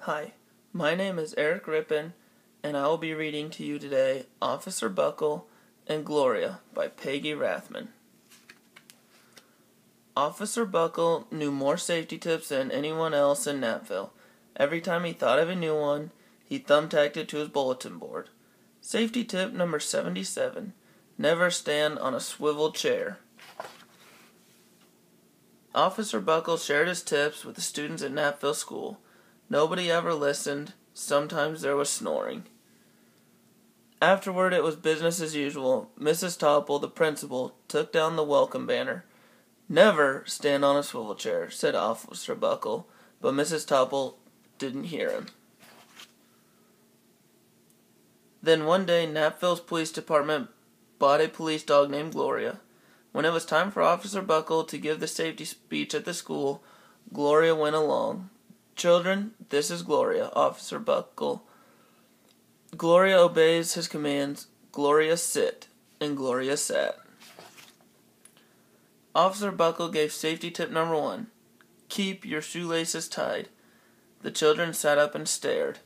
Hi, my name is Eric Rippin, and I will be reading to you today Officer Buckle and Gloria by Peggy Rathman. Officer Buckle knew more safety tips than anyone else in Napville. Every time he thought of a new one, he thumbtacked it to his bulletin board. Safety tip number 77, never stand on a swivel chair. Officer Buckle shared his tips with the students at Napville School. Nobody ever listened. Sometimes there was snoring. Afterward, it was business as usual. Mrs. Topple, the principal, took down the welcome banner. "Never stand on a swivel chair," said Officer Buckle, but Mrs. Topple didn't hear him. Then one day, Napville's police department bought a police dog named Gloria. When it was time for Officer Buckle to give the safety speech at the school, Gloria went along. "Children, this is Gloria, Officer Buckle. Gloria obeys his commands. Gloria sit." And Gloria sat. Officer Buckle gave safety tip number 1. Keep your shoelaces tied. The children sat up and stared.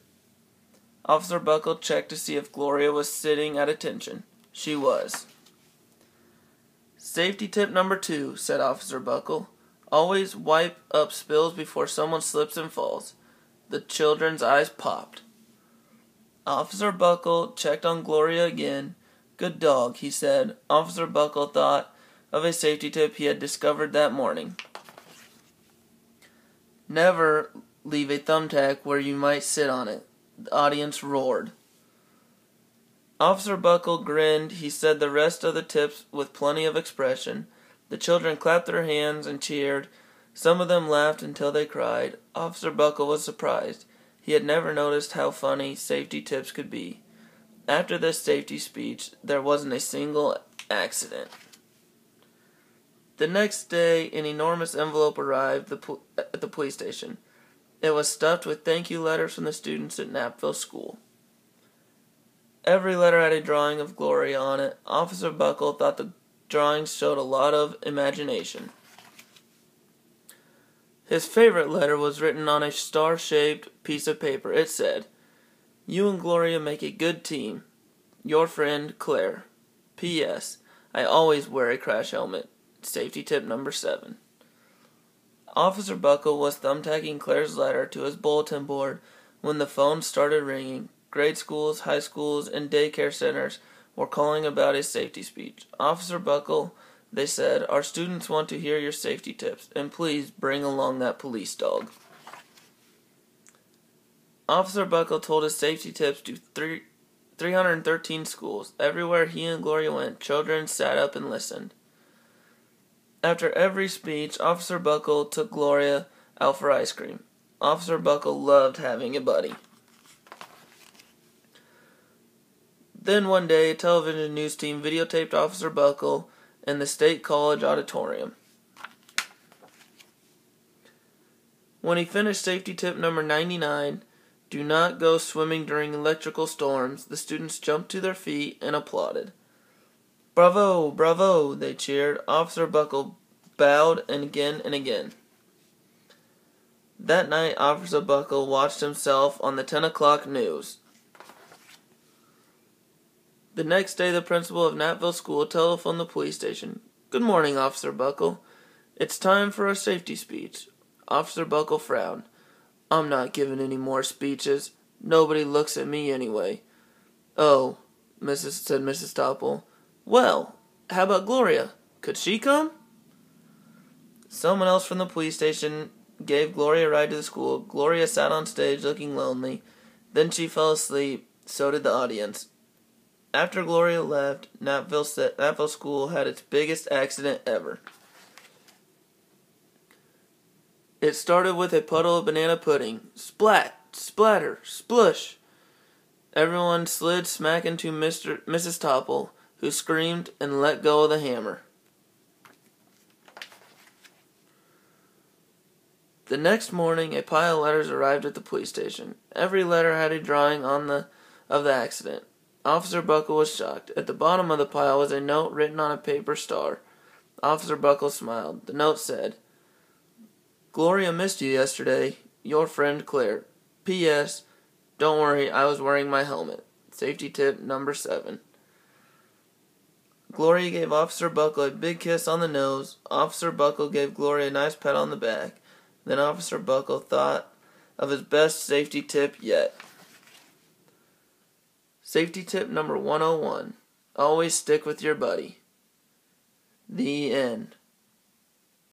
Officer Buckle checked to see if Gloria was sitting at attention. She was. Safety tip number 2, said Officer Buckle. Always wipe up spills before someone slips and falls. The children's eyes popped. Officer Buckle checked on Gloria again. Good dog, he said. Officer Buckle thought of a safety tip he had discovered that morning. Never leave a thumbtack where you might sit on it. The audience roared. Officer Buckle grinned. He said the rest of the tips with plenty of expression. The children clapped their hands and cheered. Some of them laughed until they cried. Officer Buckle was surprised. He had never noticed how funny safety tips could be. After this safety speech, there wasn't a single accident. The next day, an enormous envelope arrived at the police station. It was stuffed with thank you letters from the students at Napville School. Every letter had a drawing of Gloria on it. Officer Buckle thought the drawings showed a lot of imagination. His favorite letter was written on a star-shaped piece of paper. It said, "You and Gloria make a good team. Your friend, Claire. P.S. I always wear a crash helmet." Safety tip number 7. Officer Buckle was thumbtacking Claire's letter to his bulletin board when the phone started ringing. Grade schools, high schools, and daycare centers were calling about his safety speech. "Officer Buckle," they said, "our students want to hear your safety tips, and please bring along that police dog." Officer Buckle told his safety tips to 313 schools. Everywhere he and Gloria went, children sat up and listened. After every speech, Officer Buckle took Gloria out for ice cream. Officer Buckle loved having a buddy. Then one day, a television news team videotaped Officer Buckle in the State College auditorium. When he finished safety tip number 99, do not go swimming during electrical storms, the students jumped to their feet and applauded. "Bravo, bravo," they cheered. Officer Buckle bowed and again. That night, Officer Buckle watched himself on the 10 o'clock news. The next day, the principal of Napville School telephoned the police station. "Good morning, Officer Buckle. It's time for a safety speech." Officer Buckle frowned. "I'm not giving any more speeches. Nobody looks at me anyway." "Oh," said Mrs. Topple. "Well, how about Gloria? Could she come?" Someone else from the police station gave Gloria a ride to the school. Gloria sat on stage looking lonely. Then she fell asleep. So did the audience. After Gloria left, Napville School had its biggest accident ever. It started with a puddle of banana pudding. Splat, splatter, splush. Everyone slid smack into Mrs. Topple, who screamed and let go of the hammer. The next morning, a pile of letters arrived at the police station. Every letter had a drawing of the accident. Officer Buckle was shocked. At the bottom of the pile was a note written on a paper star. Officer Buckle smiled. The note said, "Gloria missed you yesterday. Your friend Claire." P.S. Don't worry, I was wearing my helmet. Safety tip number 7. Gloria gave Officer Buckle a big kiss on the nose. Officer Buckle gave Gloria a nice pat on the back. Then Officer Buckle thought of his best safety tip yet. Safety tip number 101. Always stick with your buddy. The end.